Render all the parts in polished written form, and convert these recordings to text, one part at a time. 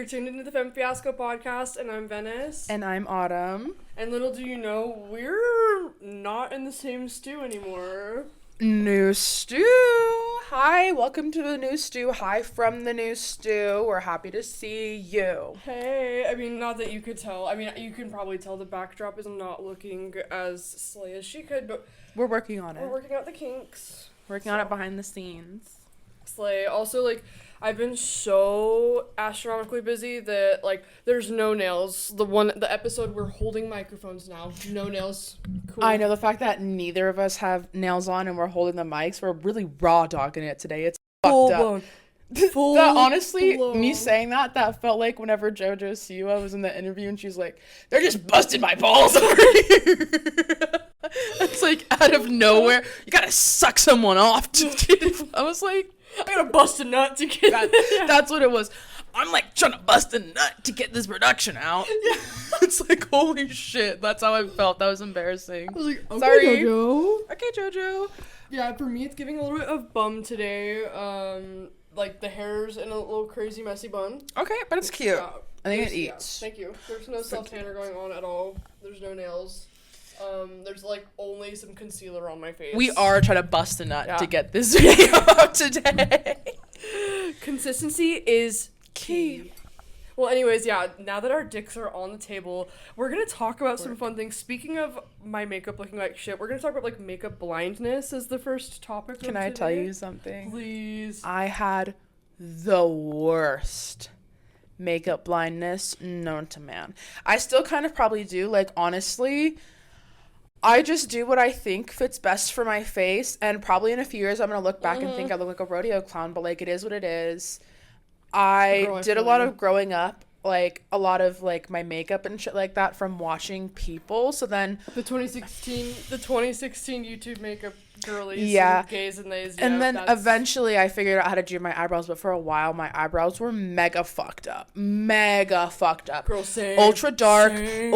You're tuned into the Femme Fiasco podcast, and I'm Venice. And I'm Autumn. And little do you know, we're not in the same stew anymore. New stew. Hi, welcome to the new stew. Hi from the new stew. We're happy to see you. Hey, I mean, not that you could tell. I mean, you can probably tell the backdrop is not looking as slay as she could, but We're working on it. we're working out the kinks. Working on it behind the scenes. Slay. Also, I've been so astronomically busy that, there's no nails. The episode, we're holding microphones now. No nails. Cool. I know the fact that neither of us have nails on and we're holding the mics. We're really raw dogging it today. It's Full fucked up. blown. Full Honestly, blown. me saying that felt like whenever JoJo Siwa was in the interview and she's like, they're just busting my balls over here. It's like out of nowhere. You gotta suck someone off. I was like, I gotta bust a nut to get that. That's what it was. I'm like trying to bust a nut to get this production out. Yeah. It's like, holy shit. That's how I felt. That was embarrassing. I was like, okay, Sorry. JoJo. Okay, JoJo. Yeah, for me, it's giving a little bit of bum today. The hair's in a little crazy messy bun. Okay, but it's cute. Yeah, I think it there's- eats. Yeah, thank you. There's no self-tanner going on at all. There's no nails. There's only some concealer on my face. We are trying to bust a nut Yeah. to get this video out today. Consistency is key. Well, anyways, yeah, now that our dicks are on the table, we're going to talk about some fun things. Speaking of my makeup looking like shit, we're going to talk about, makeup blindness as the first topic of Can I today. tell you something? Please. I had the worst makeup blindness known to man. I still kind of probably do. Honestly, I just do what I think fits best for my face. And probably in a few years, I'm going to look back and think I look like a rodeo clown. But, it is what it is. I Girl, I did a feel lot you. of growing up. A lot of, my makeup and shit like that from watching people. So then... The 2016 YouTube makeup girlies. Yeah. And gays and theys. And yeah, then that's- eventually I figured out how to do my eyebrows, but for a while my eyebrows were mega fucked up. Girl, same. Ultra dark Same.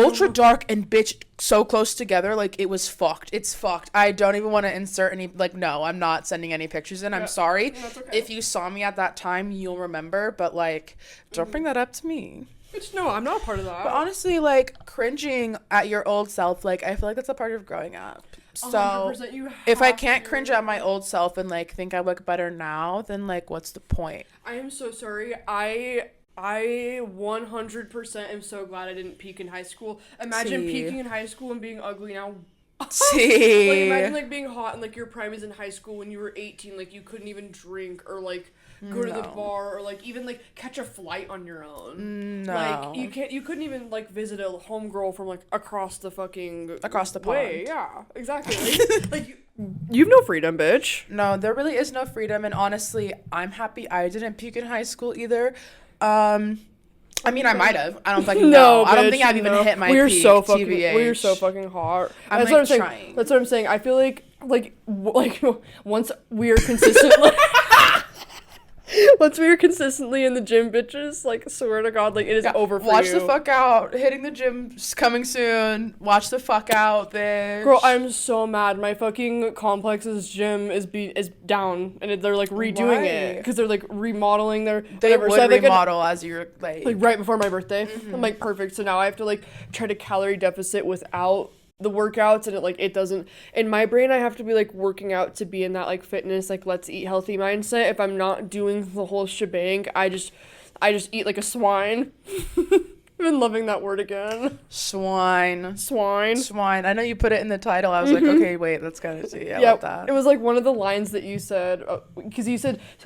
and bitch so close together. It was fucked. It's fucked. I don't even want to insert any, no, I'm not sending any pictures in. I'm Yeah. sorry. That's okay. If you saw me at that time, you'll remember, but don't bring that up to me. Bitch, no, I'm not a part of that. But honestly, cringing at your old self, I feel like that's a part of growing up. So 100% you if I have can't to. cringe at my old self and think I look better now, then what's the point? I am so sorry. I 100% am so glad I didn't peak in high school. Imagine See. peaking in high school and being ugly now. See, Imagine being hot and your prime is in high school when you were 18, you couldn't even drink or go to the No. bar or even catch a flight on your own. No. You couldn't even visit a homegirl from across the pond. way. Yeah, exactly. You've no freedom, bitch. No, there really is no freedom, and honestly, I'm happy I didn't peak in high school either. I mean, I might have. I don't fucking know. I don't think I've even hit my we're peak. so fucking, TBH. We're so fucking hot. I'm, That's what I'm saying. trying. That's what I'm saying. I feel once we are consistently, once we are consistently in the gym, bitches, swear to God, it is over for Watch you. the fuck out. Hitting the gym coming soon. Watch the fuck out, bitch. Girl, I'm so mad. My fucking complex's gym is down, and they're redoing it because they're remodeling their. They whatever. would So I have, remodel as you're right before my birthday. I'm perfect. So now I have to try to calorie deficit without the workouts, and it doesn't. In my brain, I have to be working out to be in that fitness let's eat healthy mindset. If I'm not doing the whole shebang, I just eat like a swine. I've been loving that word again. Swine. Swine. I know you put it in the title. I was okay, wait, let's kind of see. I Yeah, love that. it was one of the lines that you said, because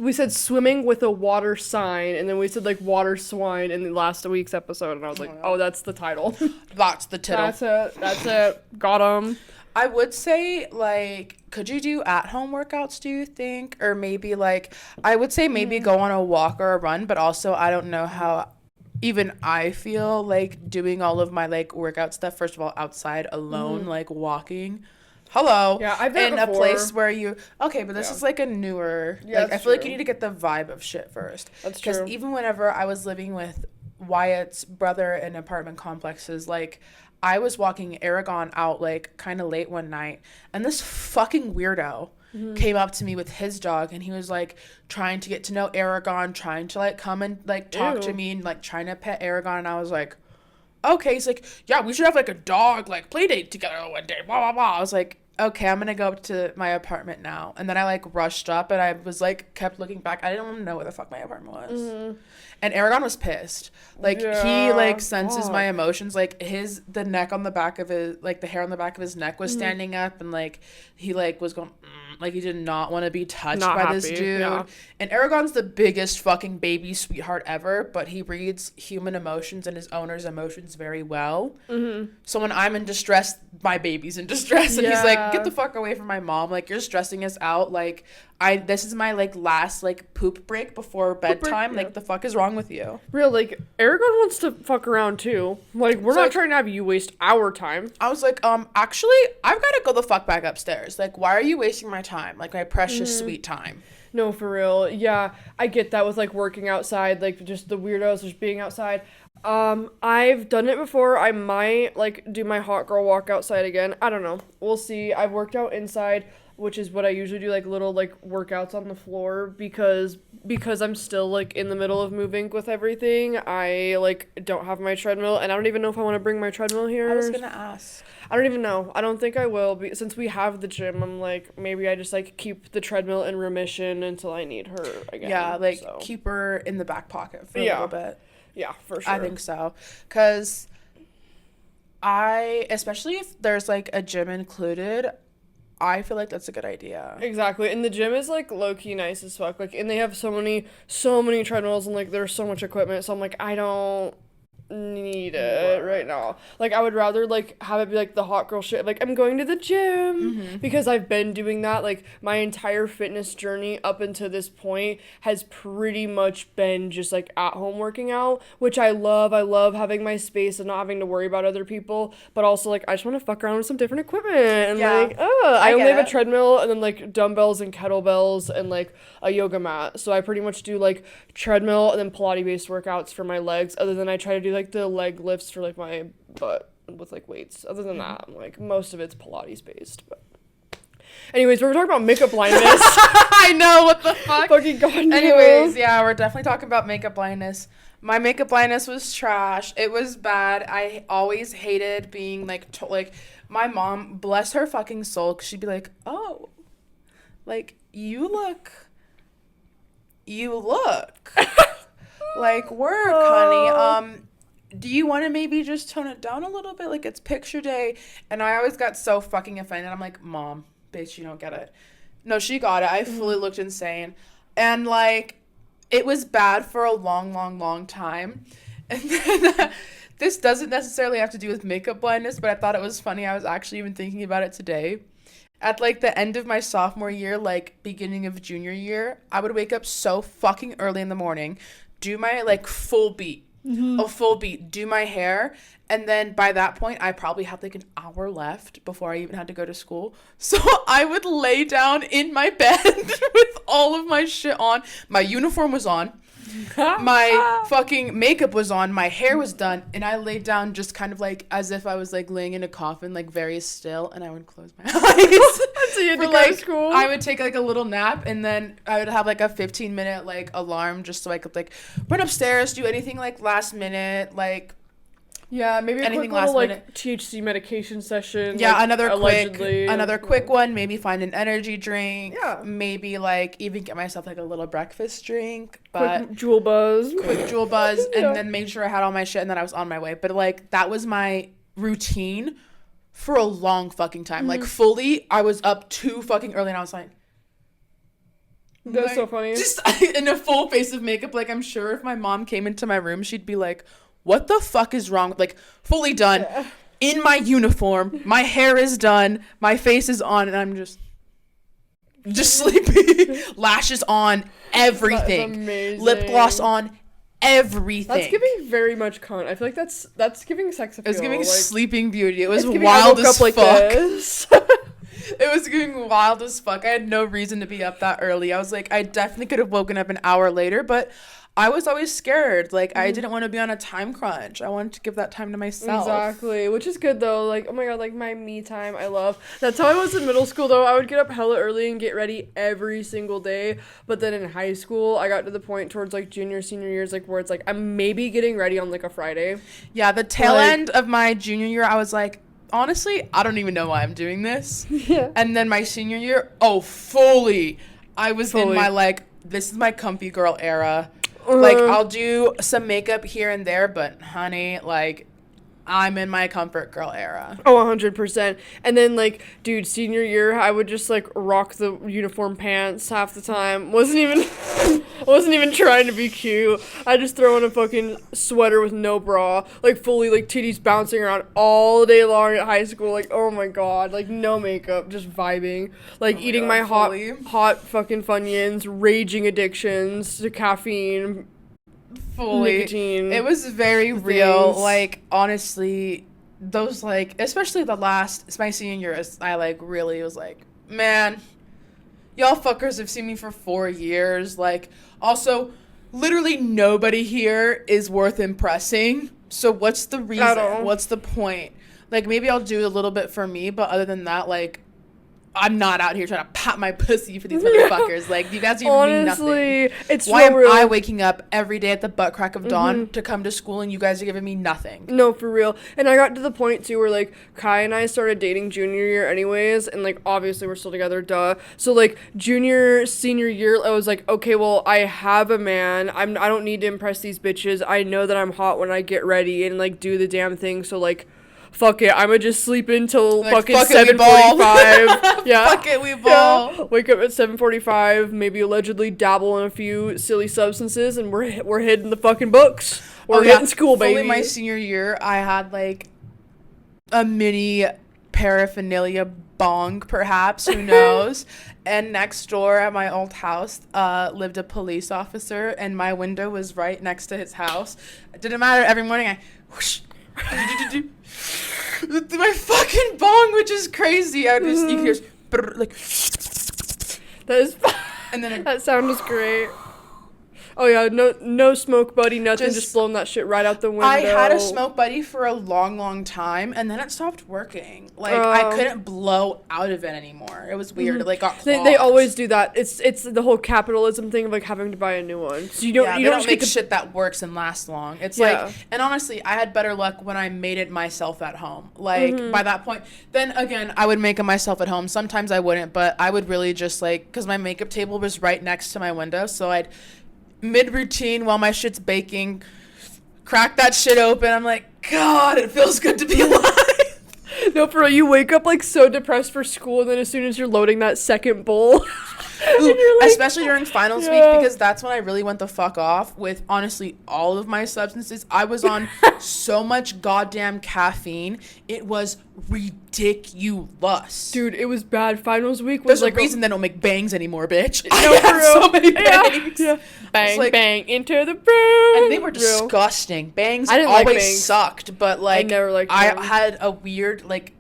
we said swimming with a water sign, and then we said water swine in the last week's episode, and I was oh, that's the title. That's the tittle. That's it. Got 'em. I would say, could you do at-home workouts, do you think? Or maybe, I would say maybe go on a walk or a run, but also I don't know how even I feel doing all of my, workout stuff, first of all, outside, alone, walking. Hello. Yeah, I've done it in a before. place where you... Okay, but this is, a newer... Yeah, I that's feel true. you need to get the vibe of shit first. That's true. Because even whenever I was living with Wyatt's brother in apartment complexes, I was walking Aragon out, kind of late one night, and this fucking weirdo came up to me with his dog, and he was like trying to get to know Aragon, trying to like come and like talk to me and like trying to pet Aragon, and I was like, okay. He's like, yeah, we should have like a dog like play date together one day, blah blah blah. I was like, okay, I'm gonna go up to my apartment now. And then I like rushed up, and I was like kept looking back. I didn't want to know where the fuck my apartment was. And Aragon was pissed. Like, he, like, senses my emotions. Like, the neck on the back of his, like, the hair on the back of his neck was standing up. And, like, he, like, was going, like, he did not want to be touched by this dude. Yeah. And Aragon's the biggest fucking baby sweetheart ever. But he reads human emotions and his owner's emotions very well. So when I'm in distress, my baby's in distress. And he's like, get the fuck away from my mom. Like, you're stressing us out. Like, this is my, like, last, like, poop break before bedtime. Like, the fuck is wrong with you? Real, like, Aragon wants to fuck around, too. Like, we're not trying to have you waste our time. I was like, actually, I've got to go the fuck back upstairs. Like, why are you wasting my time? Like, my precious, sweet time. No, for real. Yeah, I get that with, like, working outside. Like, just the weirdos just being outside. I've done it before. I might, like, do my hot girl walk outside again. I don't know. We'll see. I've worked out inside, which is what I usually do, like, little, like, workouts on the floor, because I'm still, like, in the middle of moving with everything. I, like, don't have my treadmill, and I don't even know if I want to bring my treadmill here. I was gonna ask. I don't even know. I don't think I will, since we have the gym. I'm like, maybe I just, like, keep the treadmill in remission until I need her again. Yeah, like, keep her in the back pocket for a little bit. Yeah, for sure. I think so. Because especially if there's, like, a gym included, I feel like that's a good idea. Exactly. And the gym is, like, low-key nice as fuck. Like, and they have so many treadmills, and, like, there's so much equipment. So I'm like, I don't need it right now. Like, I would rather, like, have it be, like, the hot girl shit. Like, I'm going to the gym. Because I've been doing that. Like, my entire fitness journey up until this point has pretty much been just, like, at home working out, which I love. I love having my space and not having to worry about other people. But also, like, I just want to fuck around with some different equipment. And, like, I only have a treadmill and then, like, dumbbells and kettlebells and, like, a yoga mat. So I pretty much do, like, treadmill and then Pilates-based workouts for my legs, other than I try to do, like, the leg lifts for, like, my butt with, like, weights. Other than that, I'm like, most of it's Pilates based. But anyways, we're talking about makeup blindness. I know, what the fuck. Fucking God. Anyways, yeah, we're definitely talking about makeup blindness. My makeup blindness was trash. It was bad. I always hated being like my mom, bless her fucking soul, 'cause she'd be like, oh, like, you look like work, honey. Do you want to maybe just tone it down a little bit? Like, it's picture day. And I always got so fucking offended. I'm like, Mom, bitch, you don't get it. No, she got it. I fully looked insane. And, like, it was bad for a long, long, long time. And then this doesn't necessarily have to do with makeup blindness, but I thought it was funny. I was actually even thinking about it today. At, like, the end of my sophomore year, like, beginning of junior year, I would wake up so fucking early in the morning, do my, like, full beat, do my hair, and then by that point, I probably had, like, an hour left before I even had to go to school. So I would lay down in my bed with all of my shit on. My uniform was on. My fucking makeup was on, my hair was done, and I laid down just kind of like as if I was like laying in a coffin, like very still, and I would close my eyes. So you had to go to school? I would take like a little nap, and then I would have like a 15-minute like alarm just so I could like run upstairs, do anything like last minute, like maybe a quick little like THC medication session. Yeah, like, another quick one. Maybe find an energy drink. Yeah. Maybe like even get myself like a little breakfast drink. But quick Jewel Buzz, and then make sure I had all my shit and then I was on my way. But like that was my routine for a long fucking time. Like fully, I was up too fucking early, and I was like. That's so funny. Just in a full face of makeup. Like I'm sure if my mom came into my room, she'd be like, what the fuck is wrong? Like, fully done, in my uniform, my hair is done, my face is on, and I'm just sleepy. Lashes on, everything. Lip gloss on, everything. That's giving very much cunt. I feel like that's giving sex appeal. It's giving like, Sleeping Beauty. It was wild as like fuck. This. It was getting wild as fuck. I had no reason to be up that early. I was like, I definitely could have woken up an hour later, but I was always scared. Like, I didn't want to be on a time crunch. I wanted to give that time to myself. Exactly, which is good though. Like, oh my god, like my me time, I love. That's how I was in middle school though. I would get up hella early and get ready every single day. But then in high school, I got to the point towards like junior, senior years, like where it's like I'm maybe getting ready on like a Friday. Yeah, the tail end of my junior year, I was like, honestly, I don't even know why I'm doing this. Yeah. And then my senior year, fully. I was in my like, this is my comfy girl era. Like, I'll do some makeup here and there, but honey, like, I'm in my comfort girl era. Oh, 100%. And then, like, dude, senior year, I would just, like, rock the uniform pants half the time. Wasn't even trying to be cute. I just throw in a fucking sweater with no bra. Like, fully, like, titties bouncing around all day long at high school. Like, oh my god. Like, no makeup, just vibing. Like, eating my hot fucking Funyuns, raging addictions to caffeine. Fully. Nicotine. It was very real. Like, honestly, those, like, especially my senior year, I, like, really was like, man, y'all fuckers have seen me for 4 years. Like, also, literally nobody here is worth impressing. So what's the reason? What's the point? Like, maybe I'll do a little bit for me, but other than that, like, I'm not out here trying to pop my pussy for these motherfuckers. Like, you guys even mean nothing. It's Why am real. I waking up every day at the butt crack of dawn to come to school and you guys are giving me nothing? No, for real. And I got to the point, too, where, like, Kai and I started dating junior year anyways, and, like, obviously we're still together, duh. So, like, junior, senior year, I was like, okay, well, I have a man. I don't need to impress these bitches. I know that I'm hot when I get ready and, like, do the damn thing, so, like, fuck it, I'ma just sleep until like, fucking 7:45. Yeah. Fuck it, we ball. Yeah. Wake up at 7:45, maybe allegedly dabble in a few silly substances, and we're hitting the fucking books. We're hitting school, baby. Fully my senior year, I had like a mini paraphernalia bong, perhaps, who knows. And next door at my old house lived a police officer, and my window was right next to his house. It didn't matter, every morning I whoosh, my fucking bong, which is crazy. I would just, you hear brr, like that is and then that sound is great. Oh yeah, no smoke buddy, nothing, just blowing that shit right out the window. I had a smoke buddy for a long time, and then it stopped working. Like, I couldn't blow out of it anymore. It was weird. It, like, got clogged. They always do that. It's the whole capitalism thing of, like, having to buy a new one. So you don't make shit that works and lasts long. It's like, and honestly, I had better luck when I made it myself at home. Like, by that point, then again, I would make it myself at home. Sometimes I wouldn't, but I would really just, like, because my makeup table was right next to my window, so I'd mid-routine while my shit's baking, crack that shit open. I'm like, God, it feels good to be alive. No, for real, you wake up, like, so depressed for school, and then as soon as you're loading that second bowl... Ooh, like, especially during finals week, because that's when I really went the fuck off with, honestly, all of my substances. I was on so much goddamn caffeine. It was ridiculous. Dude, it was bad. Finals week was There's a reason they don't make bangs anymore, bitch. No, I had so many bangs. Yeah. Bang, like, bang, into the room. And they were disgusting. Bangs always sucked, but, like, I never liked I them. had a weird, like,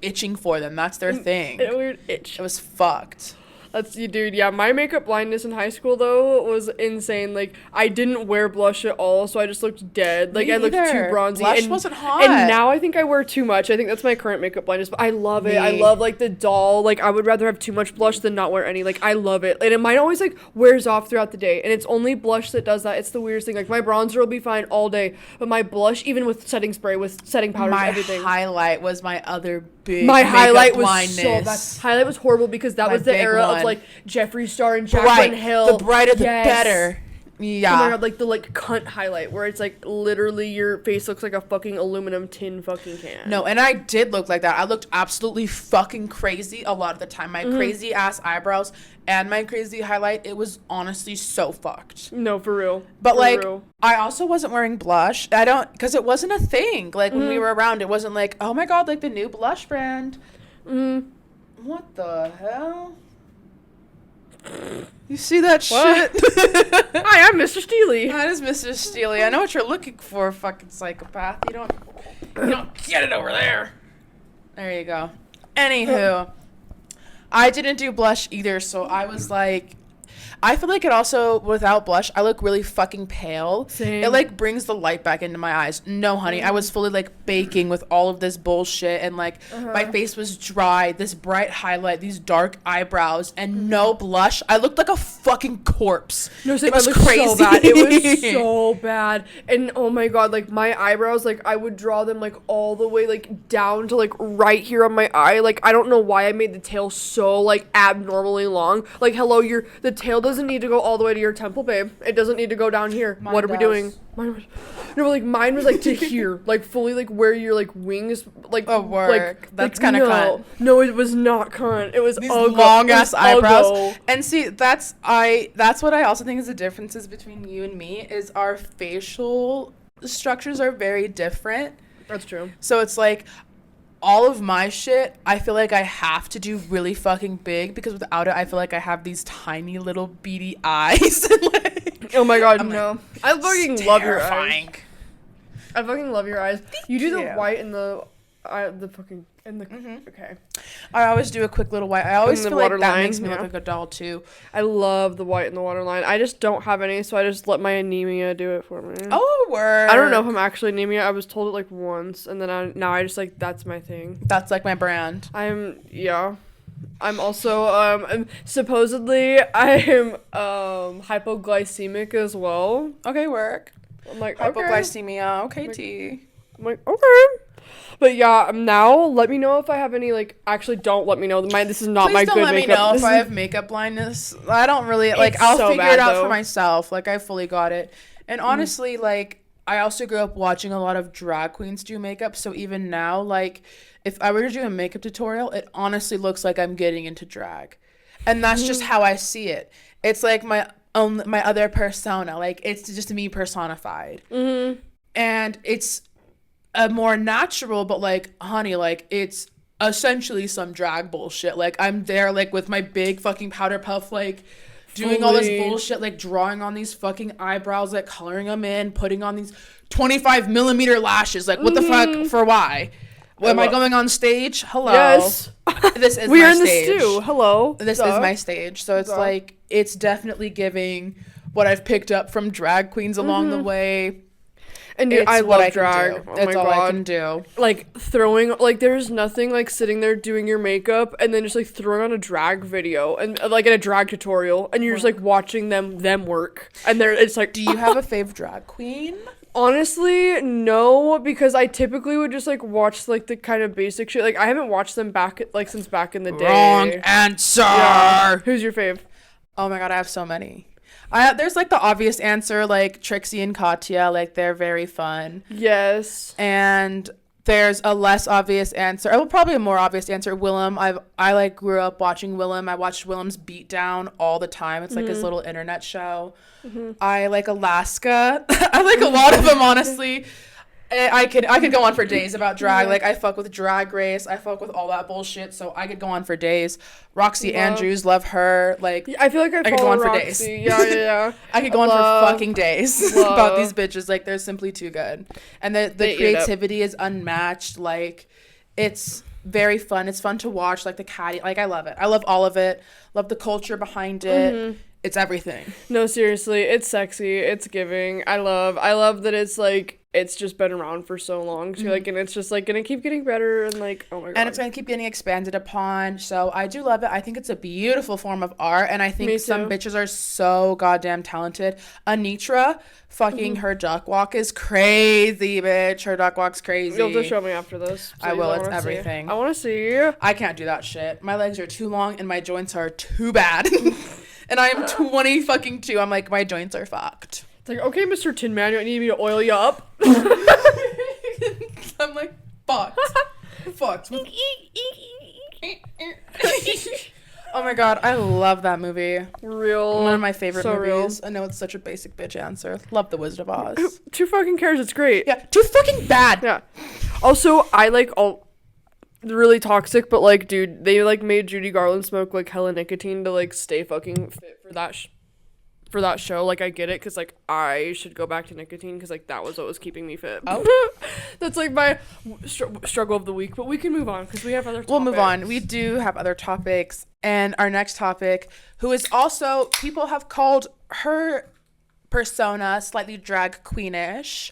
itching for them. That's their thing. A weird itch. It was fucked. That's you, dude. Yeah, my makeup blindness in high school though was insane. Like, I didn't wear blush at all, so I just looked dead. Like, I looked too bronzy. Blush wasn't hot. And now I think I wear too much. I think that's my current makeup blindness. But I love it. I love, like, the doll. Like, I would rather have too much blush than not wear any. Like, I love it. And mine always, like, wears off throughout the day. And it's only blush that does that. It's the weirdest thing. Like, my bronzer will be fine all day, but my blush, even with setting spray, with setting powders, everything. My highlight was my other big my highlight was blindness. so bad. Highlight was horrible because that was the era of, like, Jeffree Star and Jaclyn Hill. The brighter the better. Yeah. Oh my god, like the, like, cunt highlight where it's, like, literally your face looks like a fucking aluminum tin fucking can. No, and I did look like that. I looked absolutely fucking crazy a lot of the time. My crazy ass eyebrows and my crazy highlight, it was honestly so fucked. No, for real. But, like, I also wasn't wearing blush. Because it wasn't a thing. Like, when we were around, it wasn't like, oh my god, like the new blush brand. What the hell? You see that shit? Hi, I'm Mr. Steely. That is Mr. Steely. I know what you're looking for, fucking psychopath. You don't get it over there. There you go. Anywho, I didn't do blush either, so I was like, I feel like it also, without blush, I look really fucking pale. Same. It, like, brings the light back into my eyes. No, honey, I was fully, like, baking with all of this bullshit, and, like, my face was dry, this bright highlight, these dark eyebrows, and no blush. I looked like a fucking corpse. No, it was crazy. So bad. It was so bad. And, oh my god, like, my eyebrows, like, I would draw them, like, all the way, like, down to, like, right here on my eye. Like, I don't know why I made the tail so, like, abnormally long. Like, hello, the tail doesn't need to go all the way to your temple, babe. It doesn't need to go down here. Mine what are we does. doing? Mine was like to here, like fully like where your like wings like. Oh, work. Like, that's like, kind of cunt. No, it was not cunt. It was these long ass eyebrows. And see, that's what I also think is the differences between you and me is our facial structures are very different. That's true. So it's like all of my shit, I feel like I have to do really fucking big because without it, I feel like I have these tiny little beady eyes. Like, oh my god, I'm no! Like, I fucking love your eyes. I fucking love your eyes. You do the white and the fucking and the okay. I always do a quick little white. I always feel like that makes me yeah. look like a doll too. I love the white and the waterline. I just don't have any, so I just let my anemia do it for me. Oh, word. I don't know if I'm actually anemia. I was told it like once, and then now I just like that's my thing. That's like my brand. I'm also supposedly I am hypoglycemic as well. Okay, work. I'm like hypoglycemia. Okay, T. I'm like okay. But yeah, now let me know if I have any, like, actually don't let me know. This is not Please my don't good let makeup. me know if I have makeup blindness. I don't really, like, It's I'll so figure bad, it out though. for myself. Like, I fully got it. And honestly, like, I also grew up watching a lot of drag queens do makeup. So even now, like, if I were to do a makeup tutorial, it honestly looks like I'm getting into drag. And that's just how I see it. It's like my other persona. Like, it's just me personified. Mm-hmm. And it's a more natural, but like, honey, like it's essentially some drag bullshit. Like I'm there like with my big fucking powder puff, like doing all this bullshit, like drawing on these fucking eyebrows, like coloring them in, putting on these 25 millimeter lashes. Like what the fuck for why? Am I going on stage? Hello. Yes. This is we my are in stage. the stew. Hello. This is my stage. So it's like it's definitely giving what I've picked up from drag queens along the way. And dude, I love drag. Oh it's my all God. I can do. Like throwing, like there's nothing like sitting there doing your makeup and then just like throwing on a drag video and like in a drag tutorial and you're just like watching them work and it's like. Do you have a fave drag queen? Honestly, no, because I typically would just like watch like the kind of basic shit. Like I haven't watched them since back in the day. Wrong answer. Yeah. Who's your fave? Oh my God, I have so many. There's like the obvious answer, like Trixie and Katya, like they're very fun. Yes. And there's a less obvious answer. Well, probably a more obvious answer. Willem. I like grew up watching Willem. I watched Willem's Beatdown all the time. It's like his little internet show. I like Alaska. I like a lot of them, honestly. I could go on for days about drag. Like I fuck with Drag Race. I fuck with all that bullshit. So I could go on for days. Roxy Andrews, love her. Like I feel like I could go on Roxy. for days. Yeah. I could go on for fucking days about these bitches. Like they're simply too good, and the creativity is unmatched. Like it's very fun. It's fun to watch. Like the catty. Like I love it. I love all of it. Love the culture behind it. It's everything. No, seriously, it's sexy. It's giving. I love that it's like it's just been around for so long too. Like, and it's just like gonna keep getting better and like, oh my God. And it's gonna keep getting expanded upon. So I do love it. I think it's a beautiful form of art, and I think some bitches are so goddamn talented. Anitra, fucking her duck walk is crazy, bitch. Her duck walk's crazy. You'll have to show me after this. I will. It's everything. I want to see. I can't do that shit. My legs are too long and my joints are too bad. And I am 20 fucking 2. I'm like, my joints are fucked. It's like, okay, Mr. Tin Man, you need me to oil you up? I'm like, fucked. Fucked. Oh my God, I love that movie. Real. One of my favorite movies. Real. I know it's such a basic bitch answer. Love The Wizard of Oz. Too fucking cares, it's great. Yeah, too fucking bad. Yeah. Also, I like all really toxic, but like, dude, they like made Judy Garland smoke like hella nicotine to like stay fucking fit for that for that show. Like, I get it, because, like, I should go back to nicotine, because, like, that was what was keeping me fit. Oh. That's, like, my struggle of the week. But we can move on, because we have other topics. We'll move on. We do have other topics. And our next topic, who is also, people have called her persona slightly drag queenish,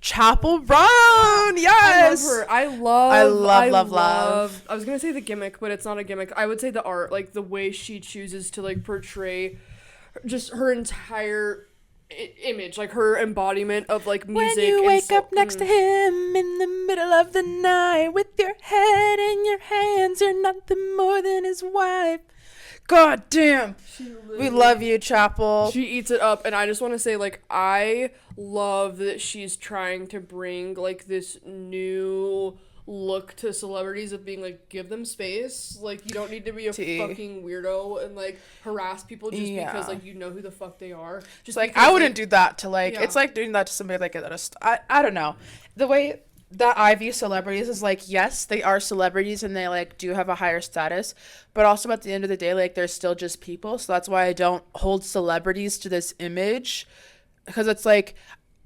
Chapel Brown. Yes, I love. I was gonna say the gimmick, but it's not a gimmick. I would say the art, like the way she chooses to like portray just her entire image, like her embodiment of like music. When you wake up next to him in the middle of the night with your head in your hands, you're nothing more than his wife. God damn. We love you, Chapel. She eats it up, and I just want to say, like, I love that she's trying to bring, like, this new look to celebrities of being, like, give them space. Like, you don't need to be a fucking weirdo and, like, harass people just because, like, you know who the fuck they are. Just like, I wouldn't do that to, like, it's like doing that to somebody, like, I don't know. The way that I view celebrities is like, yes, they are celebrities and they like do have a higher status, but also at the end of the day, like they're still just people. So that's why I don't hold celebrities to this image, because it's like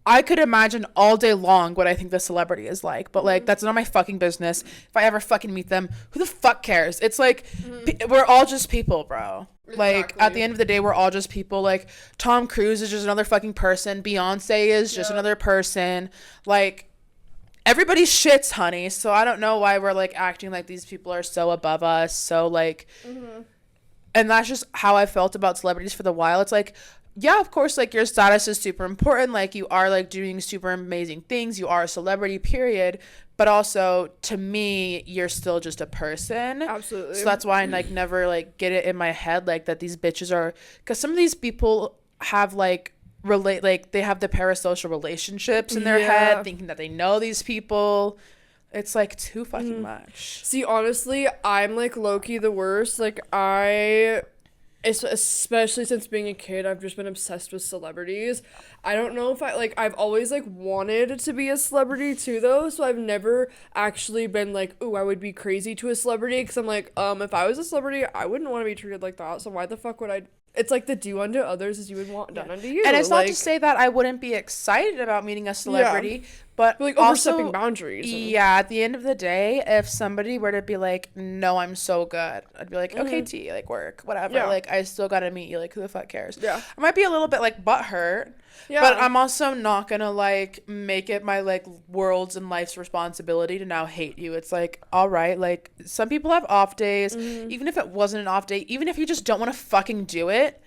I could imagine all day long what I think the celebrity is like, but like that's not my fucking business. If I ever fucking meet them, who the fuck cares? It's like we're all just people, bro. Like at the end of the day, we're all just people. Like Tom Cruise is just another fucking person. Beyonce is just another person. Like everybody's shits, honey. So I don't know why we're like acting like these people are so above us. So like, and that's just how I felt about celebrities for the while. It's like, yeah, of course, like your status is super important. Like you are like doing super amazing things. You are a celebrity, period. But also to me, you're still just a person. Absolutely. So that's why I like never like get it in my head like that these bitches are, because some of these people have like they have the parasocial relationships in their head, thinking that they know these people. It's like too fucking much. See, honestly, I'm like low-key the worst. Like especially since being a kid, I've just been obsessed with celebrities. I don't know if I've always like wanted to be a celebrity too though, so I've never actually been like, ooh, I would be crazy to a celebrity, because I'm like, if I was a celebrity, I wouldn't want to be treated like that, so why the fuck would I? It's like the do unto others as you would want done unto you. And it's not to say that I wouldn't be excited about meeting a celebrity, but like also overstepping boundaries. Yeah, at the end of the day, if somebody were to be like, no, I'm so good, I'd be like, okay, T, like work, whatever. Yeah. Like I still gotta meet you. Like who the fuck cares? Yeah. I might be a little bit like butthurt. Yeah. But I'm also not gonna like make it my like world's and life's responsibility to now hate you. It's like, all right, like some people have off days. Even if it wasn't an off day, even if you just don't want to fucking do it,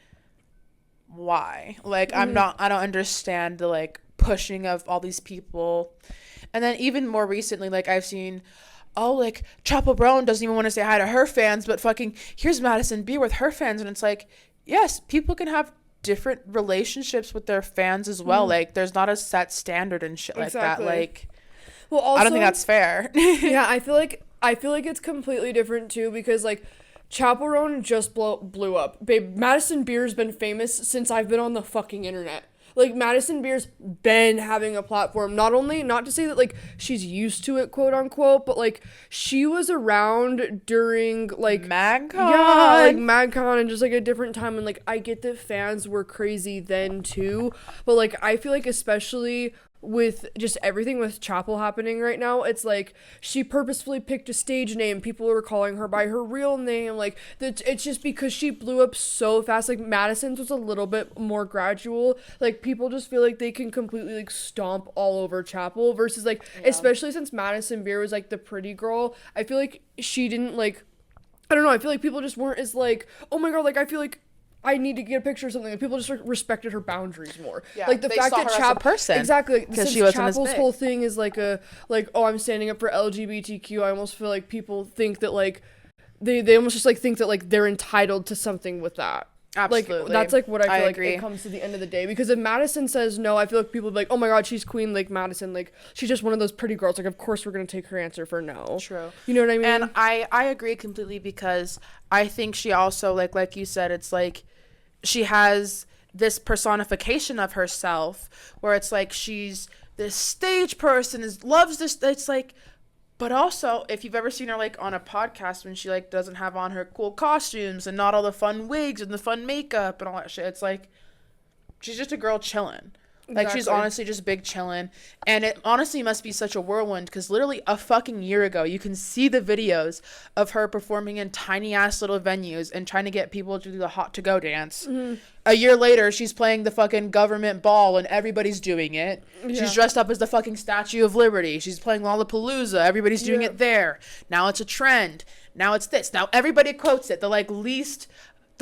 why? Like I don't understand the like pushing of all these people. And then even more recently, like I've seen, oh, like Chapel Brown doesn't even want to say hi to her fans, but fucking here's Madison Beer with her fans. And it's like, yes, people can have different relationships with their fans as well. Like there's not a set standard and shit like that. Like, well, also, I don't think that's fair. Yeah, I feel like it's completely different too, because like Chapel Roan just blew up. Babe, Madison Beer's been famous since I've been on the fucking internet. Like, Madison Beer's been having a platform. Not to say that, like, she's used to it, quote unquote, but, like, she was around during, like, MagCon. Yeah, like, MagCon and just, like, a different time. And, like, I get that fans were crazy then, too. But, like, I feel like especially with just everything with Chapel happening right now, it's like she purposefully picked a stage name. People were calling her by her real name. Like, it's just because she blew up so fast. Like, Madison's was a little bit more gradual. Like, people just feel like they can completely like stomp all over Chapel versus like, especially since Madison Beer was like the pretty girl, I feel like she didn't like, I don't know, I feel like people just weren't as like, oh my god, like I feel like I need to get a picture or something. Like, people just respected her boundaries more. Yeah, like the fact that Chapel, person, exactly, because she wasn't Chapel's whole thing is like oh, I'm standing up for LGBTQ. I almost feel like people think that like they almost just like think that like they're entitled to something with that. Absolutely, like, that's like what I feel like it comes to the end of the day. Because if Madison says no, I feel like people be like, oh my god, she's Queen Lake Madison. Like, she's just one of those pretty girls. Like, of course we're gonna take her answer for no. True. You know what I mean? And I agree completely, because I think she also like you said, it's like she has this personification of herself where it's like she's this stage person, loves this. It's like, but also if you've ever seen her like on a podcast when she like doesn't have on her cool costumes and not all the fun wigs and the fun makeup and all that shit, it's like she's just a girl chilling. Like, she's Exactly. honestly just big chillin'. And it honestly must be such a whirlwind because literally a fucking year ago, you can see the videos of her performing in tiny-ass little venues and trying to get people to do the hot to-go dance. Mm-hmm. A year later, she's playing the fucking government ball and everybody's doing it. Yeah. She's dressed up as the fucking Statue of Liberty. She's playing Lollapalooza. Everybody's doing it there. Now it's a trend. Now it's this. Now everybody quotes it. The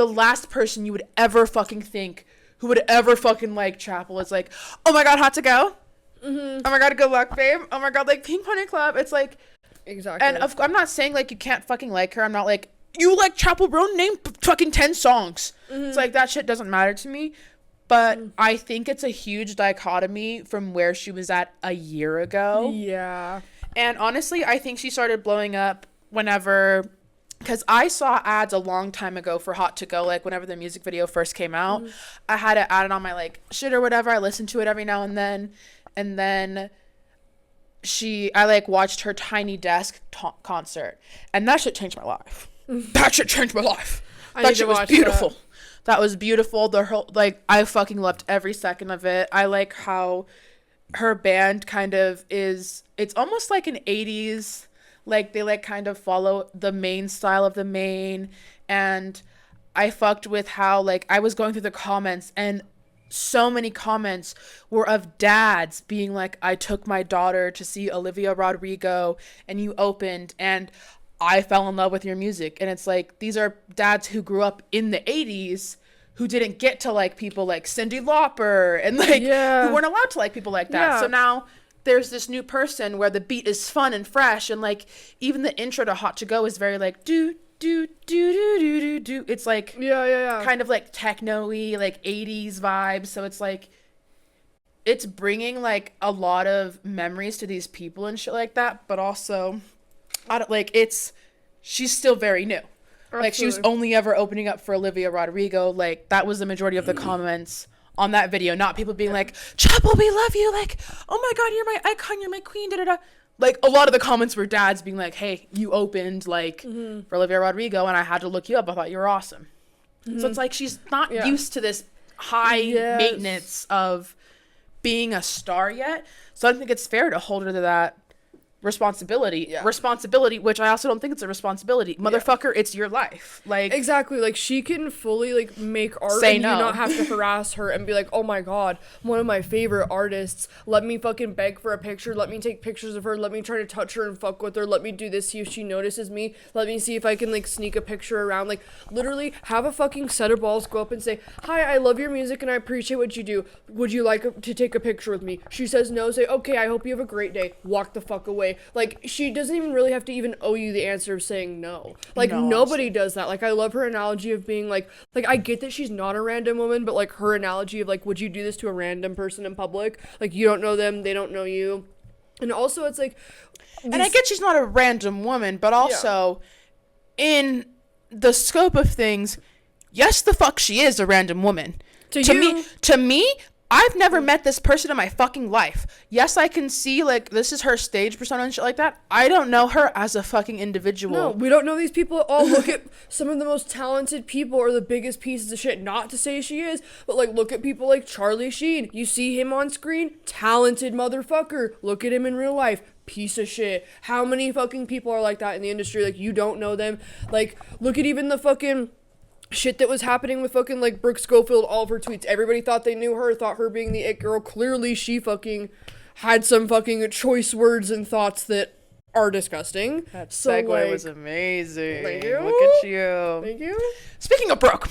last person you would ever fucking think who would ever fucking like Chapel is like, oh my god, hot to go. Mm-hmm. Oh my god, good luck, babe. Oh my god, like Pink Pony Club. It's like, exactly. And I'm not saying like you can't fucking like her. I'm not like, you like Chapel, bro, name fucking 10 songs. Mm-hmm. It's like, that shit doesn't matter to me. But I think it's a huge dichotomy from where she was at a year ago. Yeah. And honestly, I think she started blowing up whenever, because I saw ads a long time ago for Hot to Go, like whenever the music video first came out. Mm-hmm. I had it added on my like shit or whatever. I listened to it every now and then. And then I like watched her Tiny Desk concert. And that shit changed my life. That shit changed my life. That shit was beautiful. That was beautiful. The whole, like, I fucking loved every second of it. I like how her band kind of is, it's almost like an 80s, like they like kind of follow the main style of the main. And I fucked with how like I was going through the comments and so many comments were of dads being like, I took my daughter to see Olivia Rodrigo and you opened and I fell in love with your music. And it's like, these are dads who grew up in the 80s who didn't get to like people like Cyndi Lauper and like who weren't allowed to like people like that. Yeah. So now there's this new person where the beat is fun and fresh. And like, even the intro to Hot to Go is very like, do, do, do, do, do, do, do. It's like, kind of like techno-y, like 80s vibes. So it's like, it's bringing like a lot of memories to these people and shit like that. But also, I don't like, she's still very new. Absolutely. Like, she was only ever opening up for Olivia Rodrigo. Like, that was the majority of the comments on that video. Not people being like, Chapel, we love you. Like, oh my God, you're my icon. You're my queen. Da da da. Like, a lot of the comments were dads being like, hey, you opened, like, for Olivia Rodrigo, and I had to look you up. I thought you were awesome. Mm-hmm. So it's like, she's not used to this high maintenance of being a star yet. So I don't think it's fair to hold her to that responsibility, which I also don't think it's a responsibility. Motherfucker, it's your life. Like, exactly. Like, she can fully like make art and you not have to harass her and be like, oh my God, one of my favorite artists, let me fucking beg for a picture, let me take pictures of her, let me try to touch her and fuck with her, let me do this, see if she notices me, let me see if I can like sneak a picture around. Like, literally have a fucking set of balls, go up and say, hi, I love your music and I appreciate what you do, would you like to take a picture with me? She says no, say, okay, I hope you have a great day, walk the fuck away. Like, she doesn't even really have to even owe you the answer of saying no. Like, nobody does that. Like, I love her analogy of being like, I get that she's not a random woman, but like her analogy of like, would you do this to a random person in public? Like, you don't know them, they don't know you. And also it's like, and I get she's not a random woman, but also in the scope of things, yes, the fuck she is a random woman. To me, I've never met this person in my fucking life. Yes, I can see, like, this is her stage persona and shit like that. I don't know her as a fucking individual. No, we don't know these people at all. Look at some of the most talented people or the biggest pieces of shit. Not to say she is, but, like, look at people like Charlie Sheen. You see him on screen, talented motherfucker. Look at him in real life. Piece of shit. How many fucking people are like that in the industry? Like, you don't know them. Like, look at even the fucking shit that was happening with fucking like Brooke Schofield, all of her tweets. Everybody thought they knew her, thought her being the it girl. Clearly she fucking had some fucking choice words and thoughts that are disgusting. That segue was amazing. Thank you. Look at you. Thank you. Speaking of Brooke.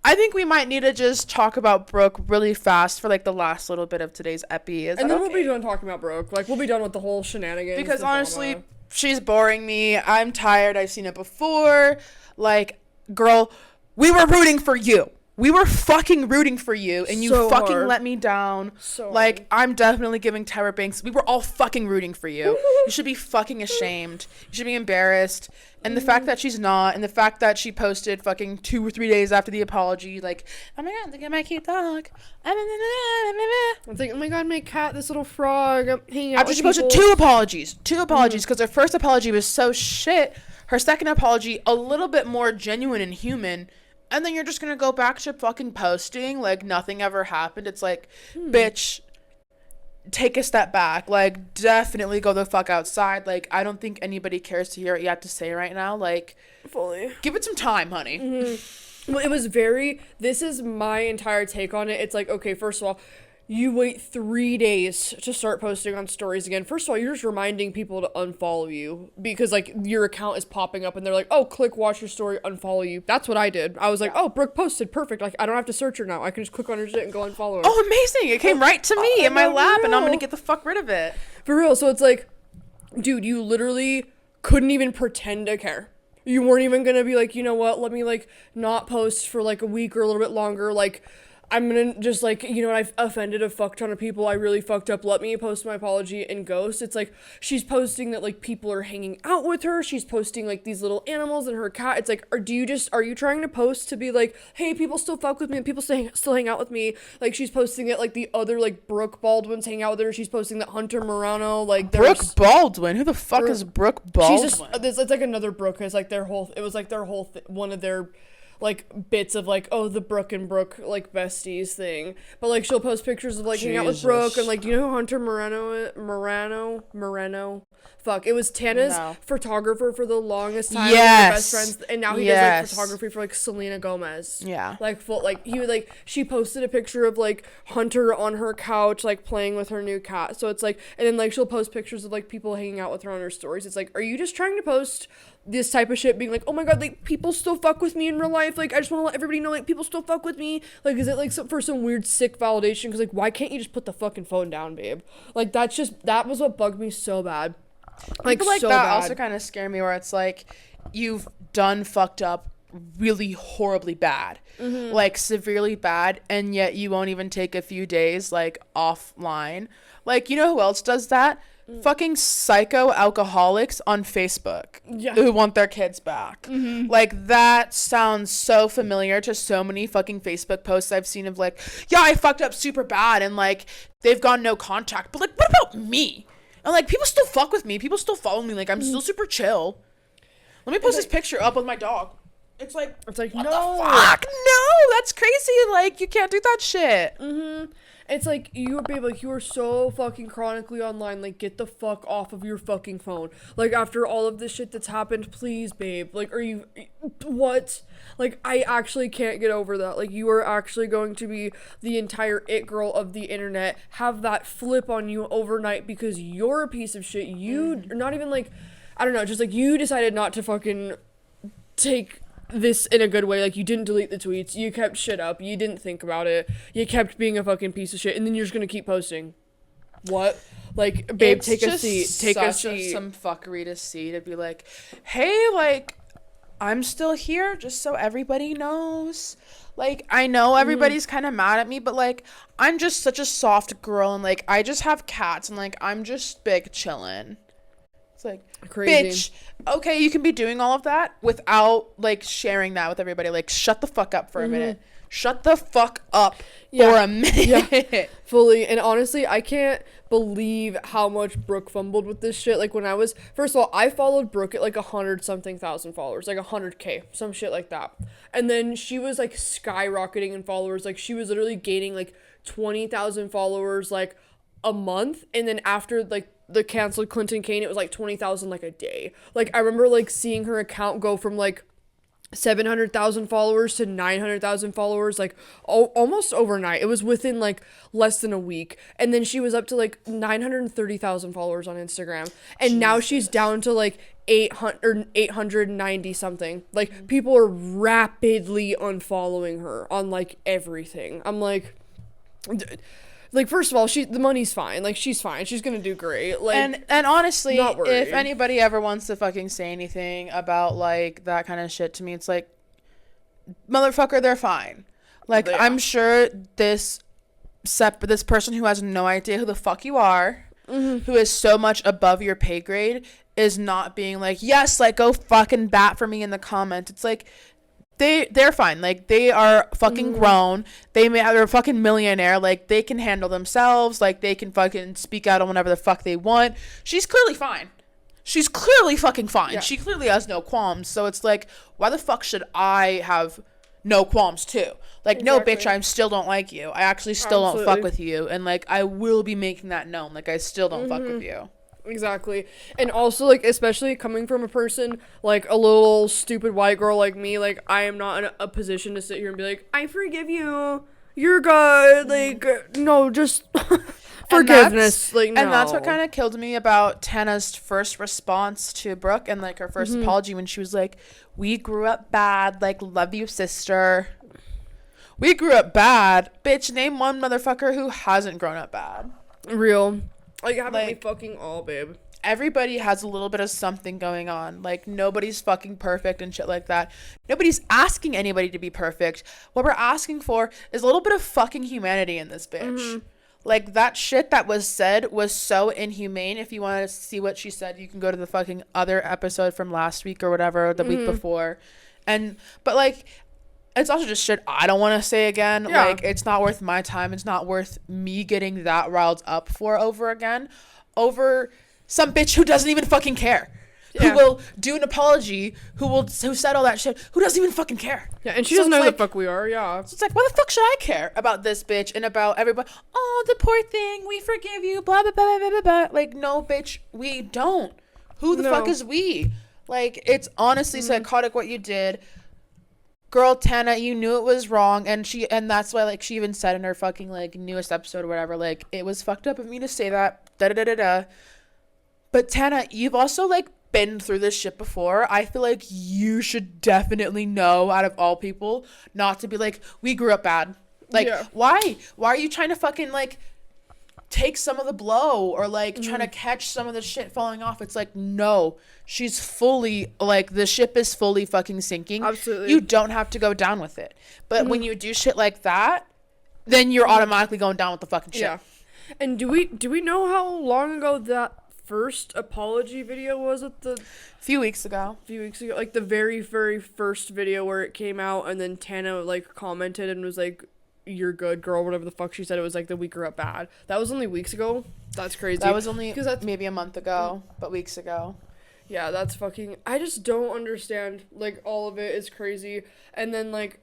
I think we might need to just talk about Brooke really fast for like the last little bit of today's epi. And then we'll be done talking about Brooke. Like, we'll be done with the whole shenanigans. Because honestly, she's boring me. I'm tired. I've seen it before. Like, girl, we were rooting for you. We were fucking rooting for you, and you so fucking hard. Let me down. So like, hard. I'm definitely giving Tyra Banks. We were all fucking rooting for you. You should be fucking ashamed. You should be embarrassed. And the fact that she's not, and the fact that she posted fucking 2 or 3 days after the apology, like, oh my God, look at my cute dog. I'm thinking, oh my God, my cat, this little frog, I'm hanging out after she posted 2 apologies, because her first apology was so shit. Her second apology, a little bit more genuine and human, and then you're just gonna go back to fucking posting like nothing ever happened. It's like, bitch, take a step back. Like, definitely go the fuck outside. Like, I don't think anybody cares to hear what you have to say right now. Like, fully give it some time, honey. Well, it was this is my entire take on it. It's like, okay, first of all, you wait 3 days to start posting on stories again. First of all, you're just reminding people to unfollow you because, like, your account is popping up and they're like, oh, click watch your story, unfollow you. That's what I did. I was like, oh, Brooke posted, perfect. Like, I don't have to search her now. I can just click on her shit and go unfollow her. Oh, amazing. It came right to me in my lap, and I'm going to get the fuck rid of it. For real. So it's like, dude, you literally couldn't even pretend to care. You weren't even going to be like, you know what, let me, like, not post for, like, a week or a little bit longer. Like, I'm gonna just, like, you know, I've offended a fuck ton of people. I really fucked up. Let me post my apology and ghost. It's like, she's posting that, like, people are hanging out with her. She's posting, like, these little animals and her cat. It's like, are you trying to post to be like, hey, people still fuck with me and people still hang out with me? Like, she's posting that, like, the other, like, Brooke Baldwin's hanging out with her. She's posting that Hunter Morano, like, Brooke Baldwin? Who the fuck is Brooke Baldwin? She's just, it's like another Brooke. It's like one of their, like, bits of, like, oh, the Brooke and Brooke, like, besties thing. But, like, she'll post pictures of, like, hanging out with Brooke, and, like, do you know who Hunter Morano? Fuck, it was Tana's photographer for the longest time. Yes. Best friends, and now he does, like, photography for, like, Selena Gomez. Yeah. Like, he would, like, she posted a picture of, like, Hunter on her couch, like, playing with her new cat. So it's, like, and then, like, she'll post pictures of, like, people hanging out with her on her stories. It's, like, are you just trying to post this type of shit, being like, oh my god, like, people still fuck with me in real life, like, I just want to let everybody know, like, people still fuck with me? Like, is it, like, for some weird sick validation? Because, like, why can't you just put the fucking phone down, babe? Like, that was what bugged me so bad. Like, people like so that bad. also kind of scare me, where it's like, you've done fucked up really horribly bad, like, severely bad, and yet you won't even take a few days, like, offline. Like, you know who else does that? Fucking psycho alcoholics on Facebook who want their kids back. Like, that sounds so familiar to so many fucking Facebook posts I've seen of, like, yeah, I fucked up super bad, and, like, they've gone no contact, but, like, what about me? And, like, people still fuck with me, people still follow me, like, I'm still super chill. Let me post this picture up with my dog. It's like what the fuck? No, that's crazy. Like, you can't do that shit. It's like, you, babe, like, you are so fucking chronically online. Like, get the fuck off of your fucking phone. Like, after all of this shit that's happened, please, babe. Like, what? Like, I actually can't get over that. Like, you are actually going to be the entire it girl of the internet. Have that flip on you overnight because you're a piece of shit. You are not even, like, I don't know, just, like, you decided not to fucking take this in a good way. Like, you didn't delete the tweets, you kept shit up, you didn't think about it, you kept being a fucking piece of shit, and then you're just gonna keep posting. What? Like, babe, it's take a seat. Some fuckery to see, to be like, hey, like, I'm still here, just so everybody knows. Like, I know everybody's kind of mad at me, but, like, I'm just such a soft girl, and, like, I just have cats, and, like, I'm just big chillin'. It's like, crazy. Bitch, okay, you can be doing all of that without, like, sharing that with everybody. Like, shut the fuck up for a minute. Shut the fuck up for a minute. Yeah, fully. And honestly, I can't believe how much Brooke fumbled with this shit. Like, when I was, first of all, I followed Brooke at, like, 100-something thousand followers, like 100K, some shit like that. And then she was, like, skyrocketing in followers. Like, she was literally gaining, like, 20,000 followers, like, a month. And then after, like, the canceled Clinton Kane, it was like 20,000 like a day. Like, I remember, like, seeing her account go from, like, 700,000 followers to 900,000 followers, like, almost overnight. It was within, like, less than a week. And then she was up to, like, 930,000 followers on Instagram. And now she's down to, like, 890 something. Like, people are rapidly unfollowing her on, like, everything. I'm like, first of all, the money's fine. Like, she's fine. She's gonna do great. Like, and honestly, if anybody ever wants to fucking say anything about, like, that kind of shit to me, it's like, motherfucker, they're fine. Like, I'm sure this person who has no idea who the fuck you are, who is so much above your pay grade, is not being like, yes, like, go fucking bat for me in the comment. It's like, they're fine. Like, they are fucking grown. They're a fucking millionaire. Like, they can handle themselves. Like, they can fucking speak out on whatever the fuck they want. She's clearly fine. She's clearly fucking fine. Yeah. She clearly has no qualms. So it's like, why the fuck should I have no qualms too. Like, Exactly. no, bitch, I still don't like you. I actually still don't fuck with you. And, like, I will be making that known. Like, I still don't fuck with you. Exactly. And also, like, especially coming from a person, like, a little stupid white girl like me, like, I am not in a position to sit here and be like, I forgive you. You're good. Like, no, just forgiveness. Like, no. And that's what kind of killed me about Tana's first response to Brooke and, like, her first apology when she was like, we grew up bad. Like, love you, sister. We grew up bad. Bitch, name one motherfucker who hasn't grown up bad. Real. Like, haven't we fucking all, babe? Everybody has a little bit of something going on. Like, nobody's fucking perfect and shit like that. Nobody's asking anybody to be perfect. What we're asking for is a little bit of fucking humanity in this bitch. Like, that shit that was said was so inhumane. If you want to see what she said, you can go to the fucking other episode from last week or whatever, the week before. But, like, it's also just shit I don't want to say again. Yeah. Like, it's not worth my time. It's not worth me getting that riled up for over again. Over some bitch who doesn't even fucking care. Yeah. Who will do an apology, who said all that shit, who doesn't even fucking care. Yeah, and she doesn't know who the fuck we are, yeah. So it's like, why the fuck should I care about this bitch and about everybody? Oh, the poor thing, we forgive you, blah, blah, blah, blah, blah, blah. Like, no, bitch, we don't. Who the fuck is we? Like, it's honestly psychotic what you did. Girl, Tana, you knew it was wrong, and that's why, like, she even said in her fucking, like, newest episode or whatever, like, it was fucked up of me to say that, da-da-da-da-da. But, Tana, you've also, like, been through this shit before. I feel like you should definitely know, out of all people, not to be like, we grew up bad. Like, why? Why are you trying to fucking, like, take some of the blow or, like, trying to catch some of the shit falling off? It's like, no. She's fully, like, the ship is fully fucking sinking. Absolutely. You don't have to go down with it. But when you do shit like that, then you're automatically going down with the fucking shit. Yeah. And do we know how long ago that first apology video was at the... few weeks ago. Like, the very, very first video where it came out, and then Tana, like, commented and was like, you're good, girl, whatever the fuck she said. It was like the we grew up bad. That was only weeks ago. That's crazy. That was only maybe a month ago, but weeks ago. Yeah, that's fucking... I just don't understand. Like, all of it is crazy. And then, like,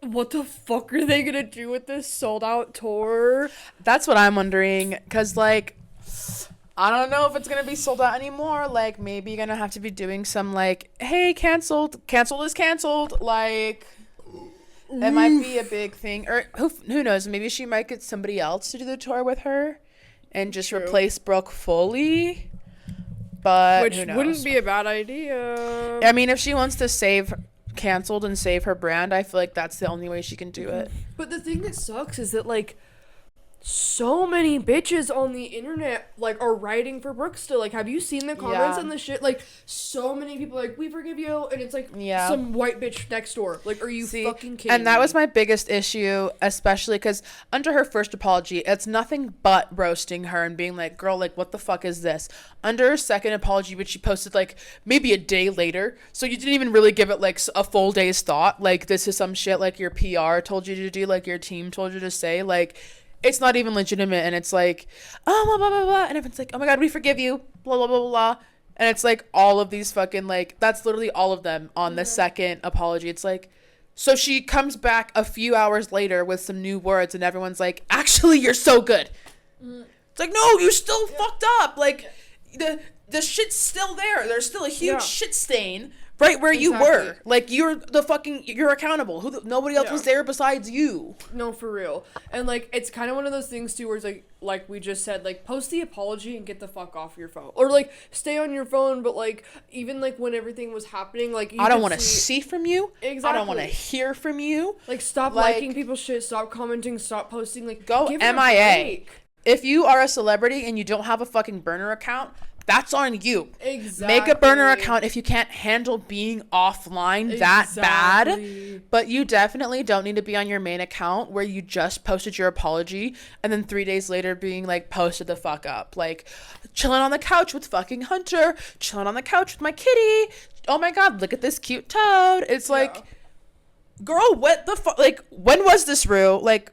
what the fuck are they gonna do with this sold-out tour? That's what I'm wondering. Because, like, I don't know if it's gonna be sold out anymore. Like, maybe you're gonna have to be doing some, like, hey, canceled is canceled. Like, that might be a big thing. Or who knows? Maybe she might get somebody else to do the tour with her and just replace Brooke fully. But which wouldn't be a bad idea. I mean, if she wants to save canceled and save her brand, I feel like that's the only way she can do it. But the thing that sucks is that, like, so many bitches on the internet, like, are writing for Brooke still. Like, have you seen the comments on the shit? Like, so many people are like, we forgive you, and it's like some white bitch next door. Like, are you fucking kidding And that me? was my biggest issue, especially because under her first apology, it's nothing but roasting her and being like, girl, like, what the fuck is this? Under her second apology, which she posted, like, maybe a day later, so you didn't even really give it, like, a full day's thought. Like, this is some shit, like, your PR told you to do, like, your team told you to say, like... It's not even legitimate, and it's like, oh, blah, blah, blah, blah, and everyone's like, oh my god, we forgive you, blah, blah, blah, blah, and it's like all of these fucking, like, that's literally all of them on the second apology. It's like, so she comes back a few hours later with some new words, and everyone's like, actually, you're so good. It's like, no, you still fucked up, like, the shit's still there, there's still a huge shit stain right where you were. Like, you're accountable. Nobody else was there besides you. No, for real. And, like, it's kind of one of those things, too, where it's like we just said, like, post the apology and get the fuck off your phone. Or, like, stay on your phone, but, like, even, like, when everything was happening, like, I don't want to see from you. Exactly. I don't want to hear from you. Like, stop liking people's shit, stop commenting, stop posting, like, go give MIA. If you are a celebrity and you don't have a fucking burner account, that's on you. Exactly. Make a burner account if you can't handle being offline that bad. But you definitely don't need to be on your main account where you just posted your apology and then 3 days later being like, posted the fuck up. Like, chilling on the couch with fucking Hunter, chilling on the couch with my kitty. Oh my god, look at this cute toad. It's like, girl, what the fuck? Like, when was this, Rue? Like,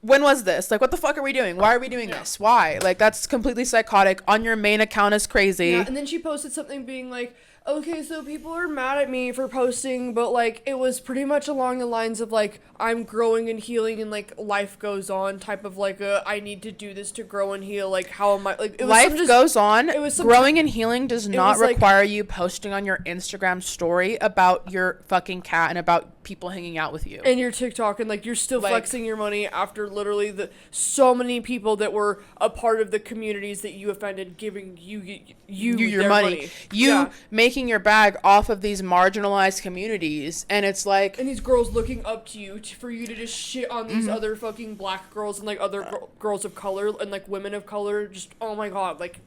when was this? Like, what the fuck are we doing? Why are we doing this? Why? Like, that's completely psychotic. On your main account is crazy. Yeah, and then she posted something being like, Okay, so people are mad at me for posting, but like it was pretty much along the lines of like I'm growing and healing and like life goes on type of like I need to do this to grow and heal. Like how am I like it was life goes on. It was growing and healing does not like, require you posting on your Instagram story about your fucking cat and about people hanging out with you. And your TikTok and like you're still like, flexing your money after literally the so many people that were a part of the communities that you offended giving you your money. You making your bag off of these marginalized communities, and it's like, and these girls looking up to you for you to just shit on these other fucking black girls and like other girls of color and like women of color. Just oh my god, like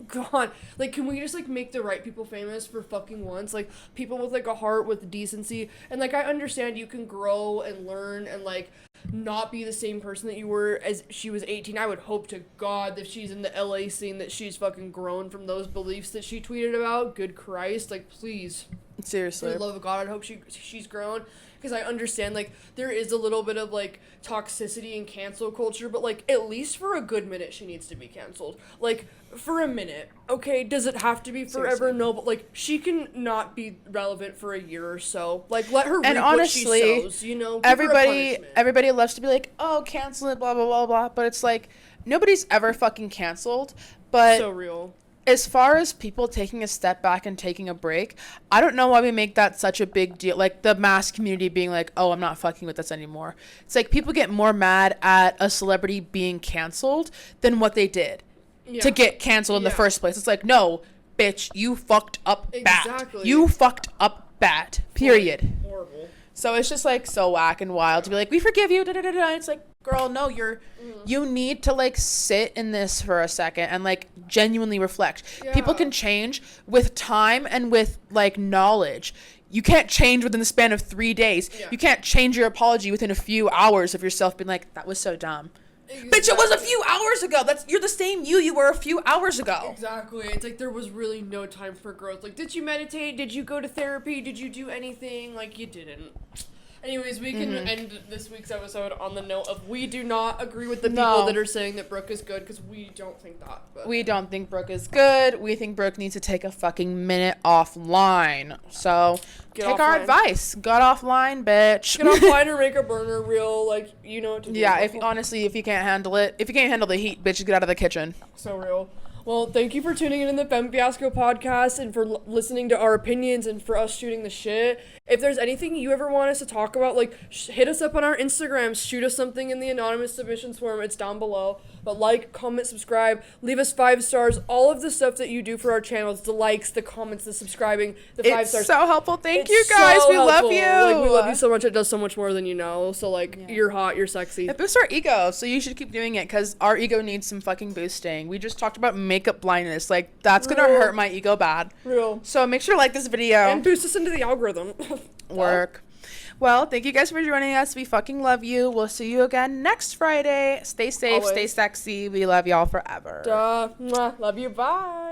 can we just like make the right people famous for fucking once? Like people with like a heart with decency, and like I understand you can grow and learn and like not be the same person that you were as she was 18. I would hope to God that she's in the LA scene that she's fucking grown from those beliefs that she tweeted about. Good Christ, like please. Seriously. For the love of God, I hope she's grown. Because I understand, like, there is a little bit of, like, toxicity and cancel culture, but, like, at least for a good minute, she needs to be canceled. Like, for a minute. Okay, does it have to be forever? Seriously. No, but, like, she can not be relevant for a year or so. Like, let her reap and honestly, what she sows, you know? Everybody loves to be like, oh, cancel it, blah, blah, blah, blah. But it's like, nobody's ever fucking canceled. But so real. As far as people taking a step back and taking a break, I don't know why we make that such a big deal. Like the mass community being like, oh, I'm not fucking with this anymore. It's like people get more mad at a celebrity being canceled than what they did to get canceled in the first place. It's like, no, bitch, you fucked up bad. You fucked up bad. Period. Horrible. So it's just like so whack and wild to be like, we forgive you. Da, da, da, da. It's like, girl, no, you need to like sit in this for a second and like genuinely reflect. People can change with time and with like knowledge. You can't change within the span of 3 days. You can't change your apology within a few hours of yourself being like, that was so dumb. Exactly. Bitch, it was a few hours ago. You're the same you were a few hours ago. Exactly. It's like there was really no time for growth. Like, did you meditate? Did you go to therapy? Did you do anything? Like, you didn't. Anyways, we can end this week's episode on the note of we do not agree with the people that are saying that Brooke is good because we don't think that. But. We don't think Brooke is good. We think Brooke needs to take a fucking minute offline. So take our advice. Get offline, bitch. Get offline or make a burner reel. Like, you know what to do. Yeah, if you can't handle it, if you can't handle the heat, bitch, get out of the kitchen. So real. Well, thank you for tuning in the Femme Fiasco podcast and for listening to our opinions and for us shooting the shit. If there's anything you ever want us to talk about, like, hit us up on our Instagrams. Shoot us something in the anonymous submissions form. It's down below. But like, comment, subscribe, leave us 5 stars. All of the stuff that you do for our channels, the likes, the comments, the subscribing, the 5 stars. It's so helpful. Thank you, guys. We love you. Like, we love you so much. It does so much more than you know. So, like, you're hot. You're sexy. It boosts our ego, so you should keep doing it because our ego needs some fucking boosting. We just talked about makeup blindness. Like, that's going to hurt my ego bad. Real. So make sure to like this video. And boost us into the algorithm. Work. Well, thank you guys for joining us. We fucking love you. We'll see you again next Friday. Stay safe, stay sexy. We love y'all forever. Duh. Mwah. Love you. Bye.